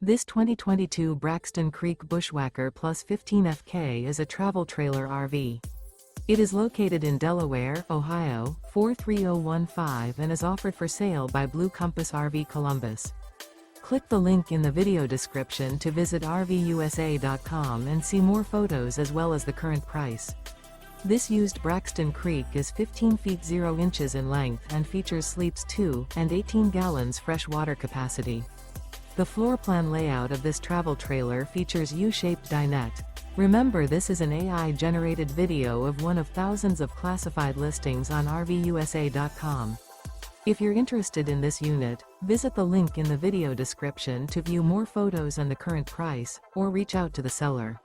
This 2022 Braxton Creek Bushwhacker Plus 15FK is a travel trailer RV. It is located in Delaware, Ohio, 43015 and is offered for sale by Blue Compass RV Columbus. Click the link in the video description to visit RVUSA.com and see more photos as well as the current price. This used Braxton Creek is 15 feet 0 inches in length and features sleeps 2 and 18 gallons fresh water capacity. The floor plan layout of this travel trailer features U-Shaped Dinette. Remember, this is an AI-generated video of one of thousands of classified listings on RVUSA.com. If you're interested in this unit, visit the link in the video description to view more photos and the current price, or reach out to the seller.